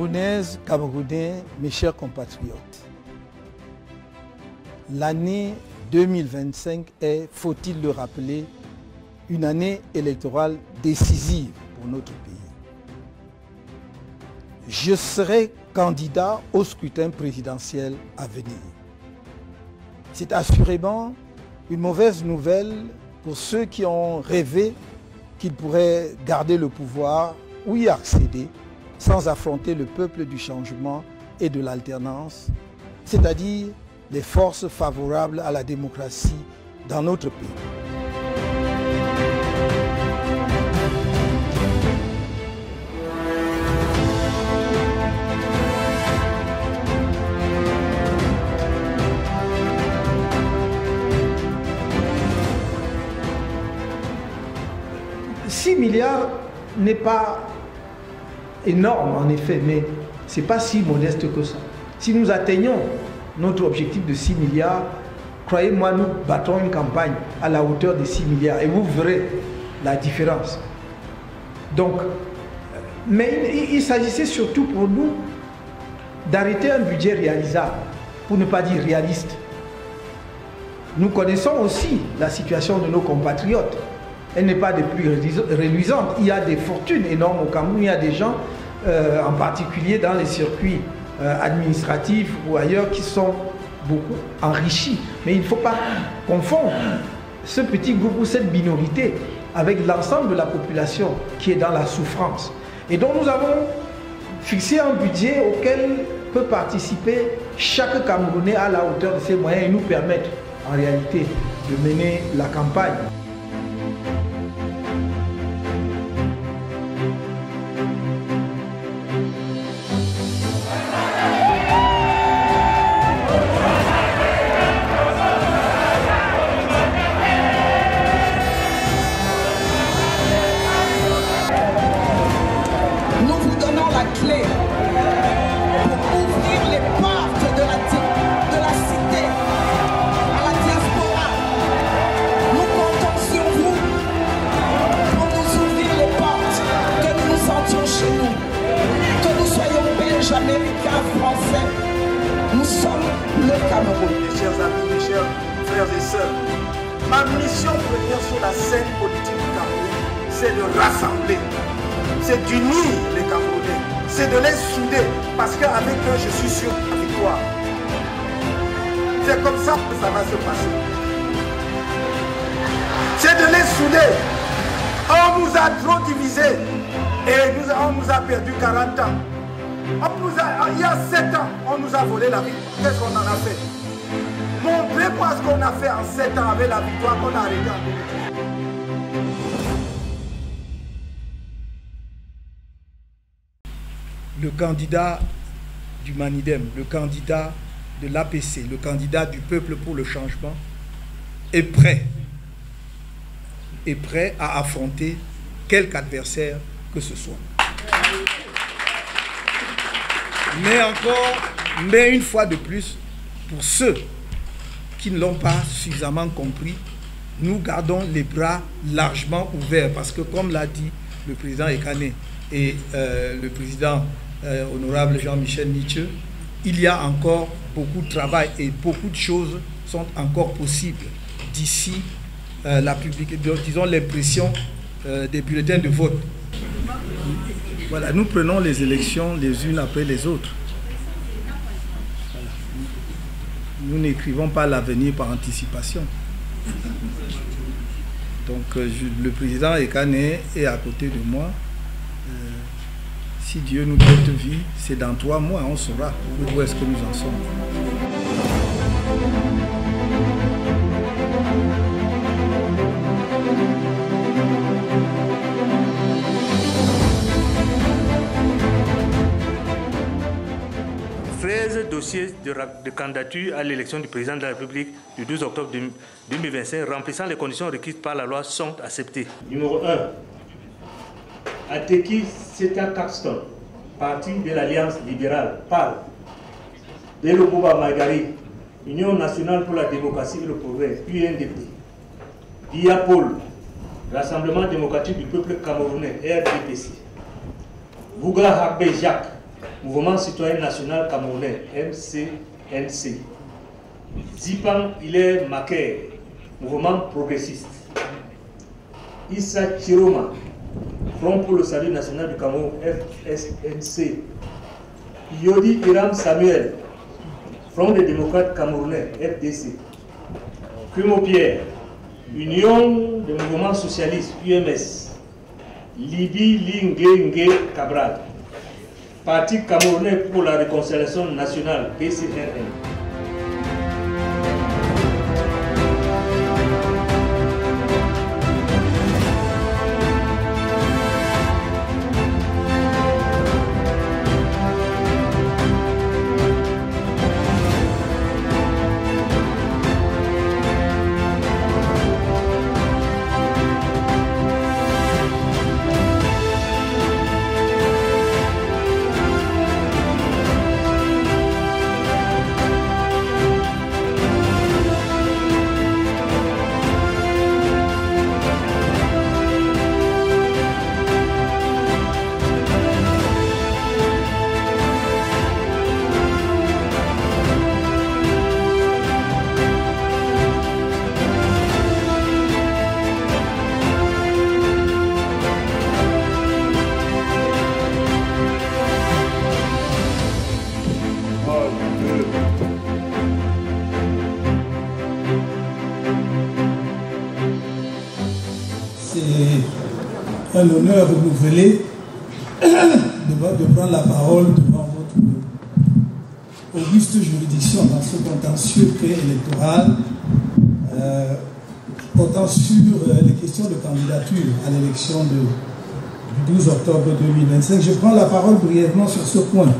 Camerounaises, Camerounais, mes chers compatriotes, l'année 2025 est, faut-il le rappeler, une année électorale décisive pour notre pays. Je serai candidat au scrutin présidentiel à venir. C'est assurément une mauvaise nouvelle pour ceux qui ont rêvé qu'ils pourraient garder le pouvoir ou y accéder sans affronter le peuple du changement et de l'alternance, c'est-à-dire les forces favorables à la démocratie dans notre pays. $6 milliards n'est pas énorme en effet, mais ce n'est pas si modeste que ça. Si nous atteignons notre objectif de 6 milliards, croyez-moi, nous battrons une campagne à la hauteur de 6 milliards et vous verrez la différence. Donc, mais il s'agissait surtout pour nous d'arrêter un budget réalisable, pour ne pas dire réaliste. Nous connaissons aussi la situation de nos compatriotes. Elle n'est pas des plus reluisantes. Il y a des fortunes énormes au Cameroun. Il y a des gens, en particulier dans les circuits administratifs ou ailleurs, qui sont beaucoup enrichis. Mais il ne faut pas confondre ce petit groupe ou cette minorité avec l'ensemble de la population qui est dans la souffrance. Et donc nous avons fixé un budget auquel peut participer chaque Camerounais à la hauteur de ses moyens et nous permettre en réalité de mener la campagne. Américains, Français, nous sommes le Cameroun. Mes chers amis, mes chers frères et sœurs, ma mission première sur la scène politique du Cameroun, c'est de rassembler, c'est d'unir les Camerounais, c'est de les souder, parce qu'avec eux, je suis sûr de la victoire. C'est comme ça que ça va se passer. C'est de les souder. On nous a trop divisés et on nous a perdu 40 ans. Il y a 7 ans, on nous a volé la vie. Qu'est-ce qu'on en a fait? Montrez-moi ce qu'on a fait en 7 ans avec la victoire qu'on a arrêtée en 2018. Le candidat du Manidem, le candidat de l'APC, le candidat du peuple pour le changement est prêt à affronter quelque adversaire que ce soit. Mais une fois de plus, pour ceux qui ne l'ont pas suffisamment compris, nous gardons les bras largement ouverts parce que, comme l'a dit le président Ekane et le président honorable Jean-Michel Nietzsche, il y a encore beaucoup de travail et beaucoup de choses sont encore possibles d'ici la publication, disons l'impression des bulletins de vote. Voilà, nous prenons les élections les unes après les autres. Voilà. Nous n'écrivons pas l'avenir par anticipation. Donc le président Ekane est à côté de moi. Si Dieu nous donne vie, c'est dans 3 mois, on saura où est-ce que nous en sommes. Dossier de candidature à l'élection du président de la République du 12 octobre 2025 remplissant les conditions requises par la loi sont acceptés. Numéro 1. Ateki Seta Caxton, parti de l'Alliance libérale, PAL. Bello Bouba Magari, Union nationale pour la démocratie et le progrès, UNDP. Dia Paul, Rassemblement démocratique du peuple camerounais, RDPC. Vouga Habé Jacques, Mouvement citoyen national camerounais, MCNC. Zipang, il est Maké, mouvement progressiste. Issa Chiroma, Front pour le salut national du Cameroun, FSNC. Yodi Iram Samuel, Front des démocrates camerounais, FDC. Kumo Pierre, Union des mouvements socialistes, UMS. Libi Lingue Cabral, Parti camerounais pour la réconciliation nationale, PCRN. Un honneur renouvelé de prendre la parole devant votre auguste juridiction dans ce contentieux préélectoral portant sur les questions de candidature à l'élection du 12 octobre 2025. Je prends la parole brièvement sur ce point,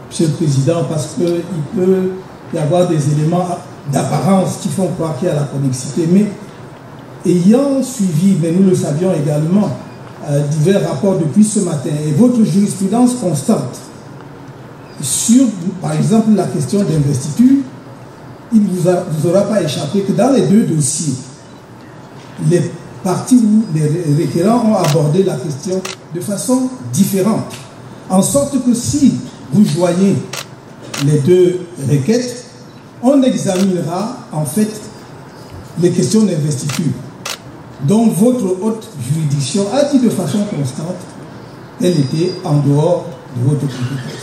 Monsieur le Président, parce qu'il peut y avoir des éléments d'apparence qui font croire qu'il y a la connexité. Mais ayant suivi, mais nous le savions également, divers rapports depuis ce matin et votre jurisprudence constante sur, par exemple, la question d'investiture, il ne vous aura pas échappé que dans les deux dossiers, les parties où les requérants ont abordé la question de façon différente. En sorte que si vous joignez les deux requêtes, on examinera en fait les questions d'investiture, dont votre haute juridiction a dit de façon constante qu'elle était en dehors de votre compétence.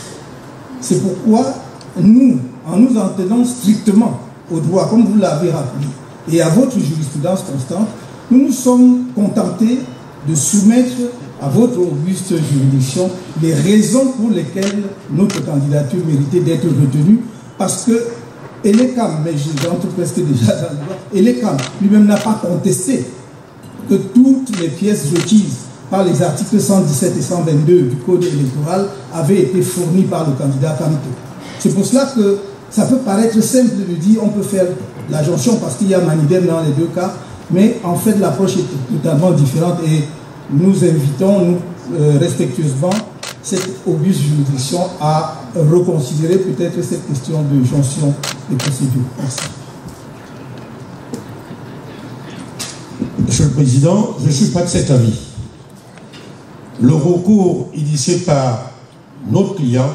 C'est pourquoi nous, en nous en tenant strictement au droit, comme vous l'avez rappelé, et à votre jurisprudence constante, nous nous sommes contentés de soumettre à votre auguste juridiction les raisons pour lesquelles notre candidature méritait d'être retenue, parce que Elekam, mais j'entre presque déjà dans le droit, Elekam lui-même n'a pas contesté que toutes les pièces requises par les articles 117 et 122 du Code électoral avaient été fournies par le candidat Kamto. C'est pour cela que ça peut paraître simple de dire on peut faire la jonction parce qu'il y a manidem dans les deux cas, mais en fait l'approche est totalement différente et nous invitons nous, respectueusement cette auguste juridiction à reconsidérer peut-être cette question de jonction des procédures. Merci. Monsieur le Président, je ne suis pas de cet avis. Le recours initié par notre client,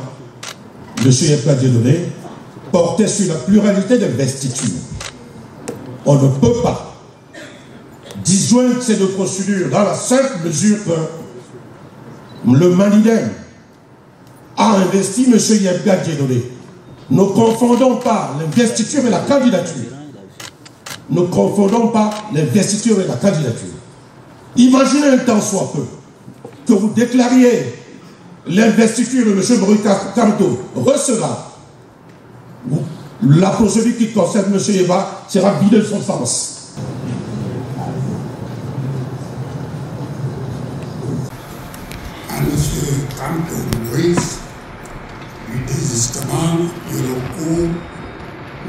M. Yepka Dieudonné, portait sur la pluralité d'investiture. On ne peut pas disjoindre ces deux procédures dans la simple mesure que le Manidem a investi M. Yepka Dieudonné. Ne confondons pas l'investiture et la candidature. Ne confondons pas l'investiture et la candidature. Imaginez un temps soit peu que vous déclariez l'investiture de M. Brika Kamto recevable. La procédure qui concerne M. Yeba sera vidée de son sens. À M. Kamto Moïse du désistement du recours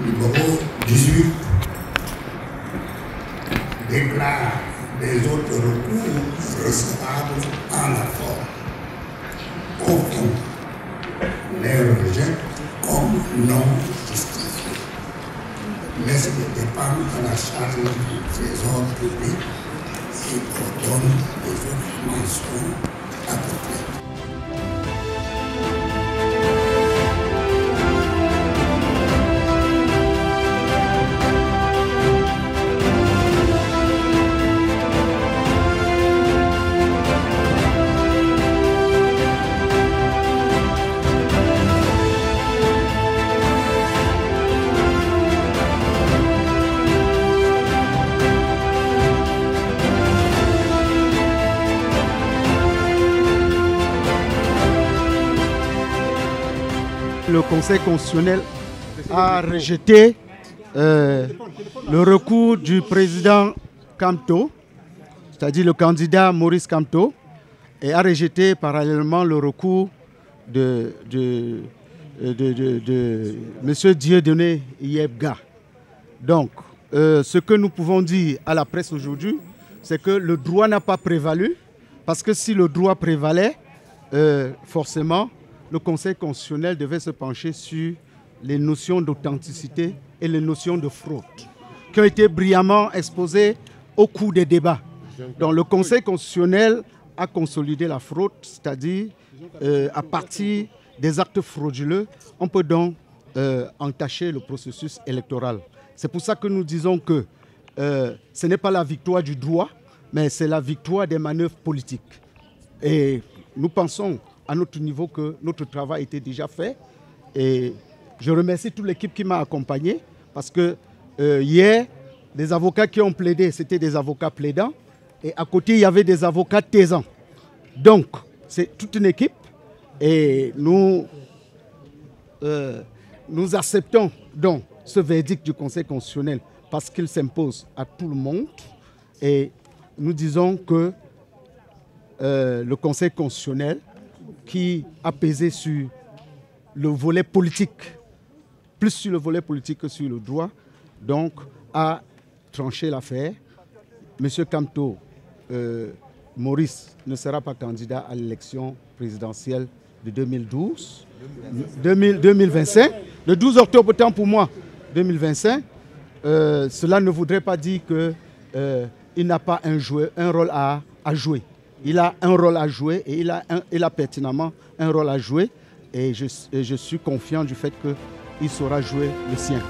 numéro 18 déclare les autres recours recevables en la forme. Au fond, les rejette comme non justifiés. Laisse le dépendre à la charge du trésor public et ordonne les informations appropriées. le Conseil constitutionnel a rejeté le recours du président Kamto, c'est-à-dire le candidat Maurice Kamto, et a rejeté parallèlement le recours de M. Dieudonné Yebga. Donc, ce que nous pouvons dire à la presse aujourd'hui, c'est que le droit n'a pas prévalu, parce que si le droit prévalait, forcément, le Conseil constitutionnel devait se pencher sur les notions d'authenticité et les notions de fraude, qui ont été brillamment exposées au cours des débats. Donc le Conseil constitutionnel a consolidé la fraude, c'est-à-dire à partir des actes frauduleux, on peut donc entacher le processus électoral. C'est pour ça que nous disons que ce n'est pas la victoire du droit, mais c'est la victoire des manœuvres politiques. Et nous pensons à notre niveau que notre travail était déjà fait. Et je remercie toute l'équipe qui m'a accompagné parce que hier, les avocats qui ont plaidé, c'était des avocats plaidants. Et à côté, il y avait des avocats taisants. Donc, c'est toute une équipe. Et nous acceptons donc ce verdict du Conseil constitutionnel parce qu'il s'impose à tout le monde. Et nous disons que le Conseil constitutionnel, qui a pesé sur le volet politique, plus sur le volet politique que sur le droit, donc a tranché l'affaire. Monsieur Kamto, Maurice ne sera pas candidat à l'élection présidentielle de 2025. Le 12 octobre, autant pour moi, 2025. Cela ne voudrait pas dire qu'il n'a pas un rôle à jouer. Il a un rôle à jouer et il a pertinemment un rôle à jouer. Et je suis confiant du fait qu'il saura jouer le sien.